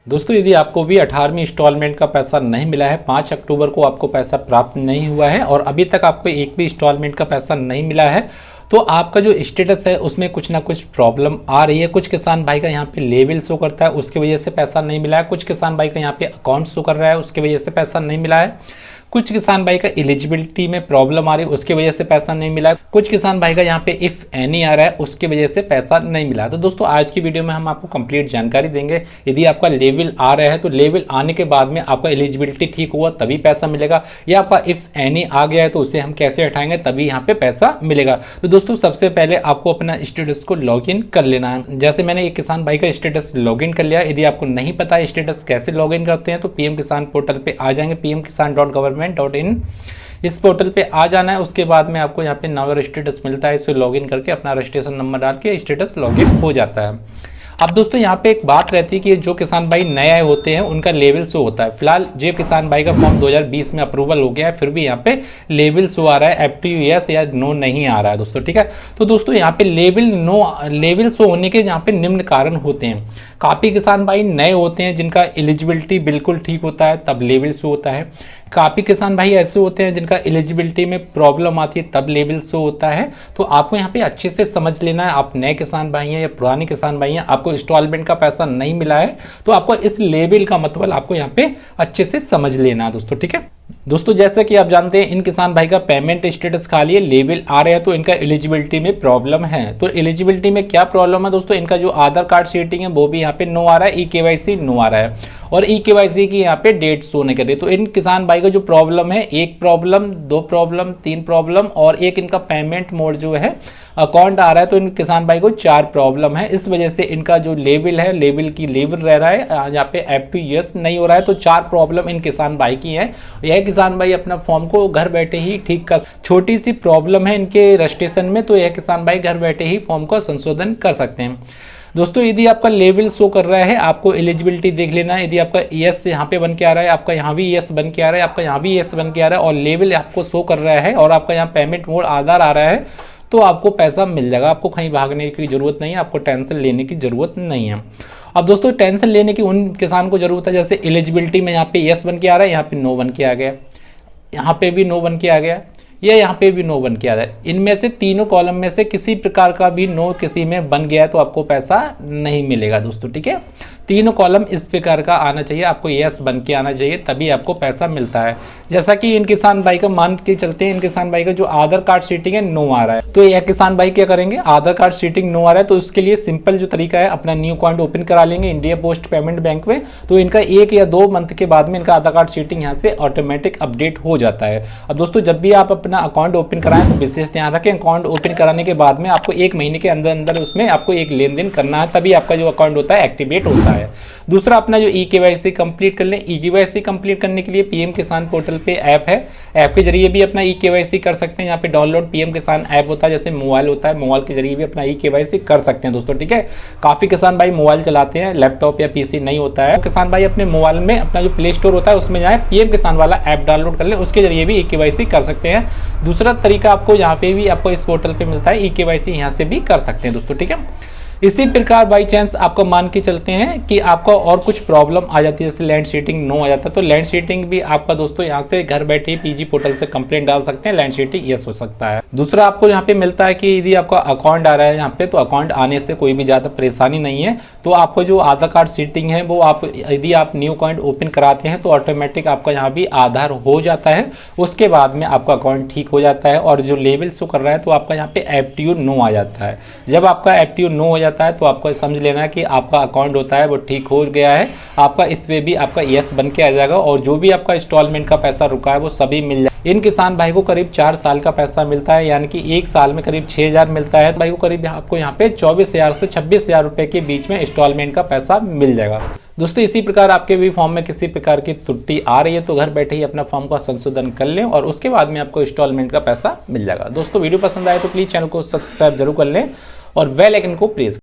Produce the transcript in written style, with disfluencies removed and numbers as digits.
दोस्तों यदि आपको भी 18वीं इंस्टॉलमेंट का पैसा नहीं मिला है, 5 अक्टूबर को आपको पैसा प्राप्त नहीं हुआ है और अभी तक आपको एक भी इंस्टॉलमेंट का पैसा नहीं मिला है, तो आपका जो स्टेटस है उसमें कुछ ना कुछ प्रॉब्लम आ रही है। कुछ किसान भाई का यहाँ पे लेवल शो करता है, उसकी वजह से पैसा नहीं मिला है। कुछ किसान भाई का यहाँ पे अकाउंट शो कर रहा है, उसकी वजह से पैसा नहीं मिला है। कुछ किसान भाई का एलिजिबिलिटी में प्रॉब्लम आ रही है, उसकी वजह से पैसा नहीं मिला है। कुछ किसान भाई का यहाँ पे इफ एनी आ रहा है, उसकी वजह से पैसा नहीं मिला। तो दोस्तों आज की वीडियो में हम आपको कंप्लीट जानकारी देंगे। यदि आपका लेवल आ रहा है तो लेवल आने के बाद में आपका एलिजिबिलिटी ठीक हुआ तभी पैसा मिलेगा, या आपका इफ एनी आ गया है तो उसे हम कैसे हटाएंगे तभी यहाँ पे पैसा मिलेगा। तो दोस्तों सबसे पहले आपको अपना स्टेटस को लॉग इन कर लेना है। जैसे मैंने एक किसान भाई का स्टेटस लॉग इन कर लिया। यदि आपको नहीं पता स्टेटस कैसे लॉग इन करते हैं तो पीएम किसान पोर्टल पे आ जाएंगे, pmkisan.government.in इस पोर्टल पे आ जाना है। उसके बाद में आपको यहाँ पे नाउ स्टेटस मिलता है, इसे लॉगिन करके अपना रजिस्ट्रेशन नंबर डाल के स्टेटस लॉगिन हो जाता है। अब दोस्तों यहाँ पे एक बात रहती है कि जो किसान भाई नए आए होते हैं उनका लेवल शो होता है। फिलहाल जो किसान भाई का फॉर्म 2020 में अप्रूवल हो गया है, फिर भी यहाँ पे लेवल शो आ रहा है, FTU यस या नो नहीं आ रहा है दोस्तों, ठीक है। तो दोस्तों यहाँ पे लेवल शो होने के यहाँ पे निम्न कारण होते हैं। काफ़ी किसान भाई नए होते हैं जिनका एलिजिबिलिटी बिल्कुल ठीक होता है तब लेवल शो होता है। काफ़ी किसान भाई ऐसे होते हैं जिनका एलिजिबिलिटी में प्रॉब्लम आती है तब लेवल शो होता है। तो आपको यहाँ पे अच्छे से समझ लेना है, आप नए किसान भाई हैं या पुराने किसान भाई हैं, आपको इंस्टॉलमेंट का पैसा नहीं मिला है तो आपको इस लेवल का मतलब आपको यहाँ पे अच्छे से समझ लेना है दोस्तों, ठीक है। दोस्तों जैसे कि आप जानते हैं इन किसान भाई का पेमेंट स्टेटस खाली है, लेवल आ रहे हैं तो इनका एलिजिबिलिटी में प्रॉब्लम है। तो एलिजिबिलिटी में क्या प्रॉब्लम है दोस्तों, इनका जो आधार कार्ड सीटिंग है वो भी यहाँ पे नो आ रहा है, eKYC नो आ रहा है और eKYC की यहाँ पे डेट शो नहीं कर रही। तो इन किसान भाई का जो प्रॉब्लम है, एक प्रॉब्लम, दो प्रॉब्लम, तीन प्रॉब्लम और एक इनका पेमेंट मोड जो है अकाउंट आ रहा है, तो इन किसान भाई को 4 प्रॉब्लम है। इस वजह से इनका जो लेवल है, लेवल की लेवल रह रहा है, यहाँ पे FTU यस नहीं हो रहा है। तो 4 प्रॉब्लम इन किसान भाई की है। यह किसान भाई अपना फॉर्म को घर बैठे ही ठीक कर, छोटी सी प्रॉब्लम है इनके रजिस्ट्रेशन में, तो यह किसान भाई घर बैठे ही फॉर्म का संशोधन कर सकते हैं। दोस्तों यदि आपका लेवल शो कर रहा है, आपको एलिजिबिलिटी देख लेना है। यदि आपका यस यहाँ पे बन के आ रहा है, आपका यहाँ भी यस बन के आ रहा है, आपका यहाँ भी यस बन के आ रहा है और लेवल आपको शो कर रहा है और आपका यहाँ पेमेंट मोड आधार आ रहा है, तो आपको पैसा मिल जाएगा। आपको कहीं भागने की जरूरत नहीं है, आपको टेंशन लेने की जरूरत नहीं है। अब दोस्तों टेंशन लेने की उन किसान को जरूरत है जैसे एलिजिबिलिटी में यहाँ पे यस बन के आ रहा है, यहाँ पे नो बन के आ गया, यहाँ पे भी नो बन के आ गया, या यहाँ पे भी नो बन के आ रहा है। इनमें से तीनों कॉलम में से किसी प्रकार का भी नो किसी में बन गया है तो आपको पैसा नहीं मिलेगा दोस्तों, ठीक है। तीनों कॉलम इस प्रकार का आना चाहिए, आपको यस बन के आना चाहिए तभी आपको पैसा मिलता है। जैसा कि इन किसान भाई का मान के चलते हैं, इन किसान भाई का जो आधार कार्ड सीटिंग है नो आ रहा है, तो यह किसान भाई क्या करेंगे, आधार कार्ड सीटिंग नो आ रहा है तो उसके लिए सिंपल जो तरीका है, अपना न्यू अकाउंट ओपन करा लेंगे इंडिया पोस्ट पेमेंट बैंक में। तो इनका 1 या 2 मंथ के बाद में इनका आधार कार्ड सीटिंग यहाँ से ऑटोमेटिक अपडेट हो जाता है। अब दोस्तों जब भी आप अपना अकाउंट ओपन कराएं तो विशेष ध्यान रखें, अकाउंट ओपन कराने के बाद में आपको 1 महीने के अंदर अंदर उसमें आपको एक लेन देन करना है, तभी आपका जो अकाउंट होता है एक्टिवेट होता है। दूसरा अपना जो eKYC कंप्लीट कर लें। eKYC कंप्लीट करने के लिए पीएम किसान पोर्टल पे ऐप है, ऐप के जरिए भी अपना eKYC कर सकते हैं। यहाँ पे डाउनलोड पीएम किसान ऐप होता है, जैसे मोबाइल होता है, मोबाइल के जरिए भी अपना eKYC कर सकते हैं दोस्तों, ठीक है। काफ़ी किसान भाई मोबाइल चलाते हैं, लैपटॉप या PC नहीं होता है, किसान भाई अपने मोबाइल में अपना जो प्ले स्टोर होता है उसमें जाए, पीएम किसान वाला ऐप डाउनलोड कर ले, उसके जरिए भी eKYC कर सकते हैं। दूसरा तरीका आपको यहाँ पे भी आपको इस पोर्टल पे मिलता है, eKYC यहाँ से भी कर सकते हैं दोस्तों, ठीक है। इसी प्रकार बाई चांस आपको मान के चलते हैं कि आपका और कुछ प्रॉब्लम आ जाती है, जैसे लैंड सीटिंग नो आ जाता है, तो लैंड सीटिंग भी आपका दोस्तों यहाँ से घर बैठे ही PG पोर्टल से कंप्लेंट डाल सकते हैं, लैंड सीटिंग यस हो सकता है। दूसरा आपको यहाँ पे मिलता है कि यदि आपका अकाउंट आ रहा है यहाँ पे, तो अकाउंट आने से कोई भी ज़्यादा परेशानी नहीं है। तो आपको जो आधार कार्ड सीटिंग है वो आप यदि आप न्यू अकाउंट ओपन कराते हैं तो ऑटोमेटिक आपका यहाँ भी आधार हो जाता है, उसके बाद में आपका अकाउंट ठीक हो जाता है और जो लेवल शो कर रहा है तो आपका यहाँ पे FTU नो आ जाता है। जब आपका FTU नो हो जाता है तो आपको समझ लेना है कि आपका अकाउंट होता है वो ठीक हो गया है, आपका इस पे भी आपका यस बन के आ जाएगा और जो भी आपका इंस्टॉलमेंट का पैसा रुका है वो सभी मिल जाएगा। इन किसान भाई को करीब 4 साल का पैसा मिलता है, यानी कि 1 साल में करीब 6000 मिलता है। भाई को करीब आपको यहाँ पे 24,000 से 26,000 रुपए के बीच में इंस्टॉलमेंट का पैसा मिल जाएगा दोस्तों। इसी प्रकार आपके भी फॉर्म में किसी प्रकार की त्रुटि आ रही है तो घर बैठे ही अपना फॉर्म का संशोधन कर लें और उसके बाद में आपको इंस्टॉलमेंट का पैसा मिल जाएगा। दोस्तों वीडियो पसंद आए तो प्लीज़ चैनल को सब्सक्राइब जरूर कर लें और बेल आइकन को प्रेस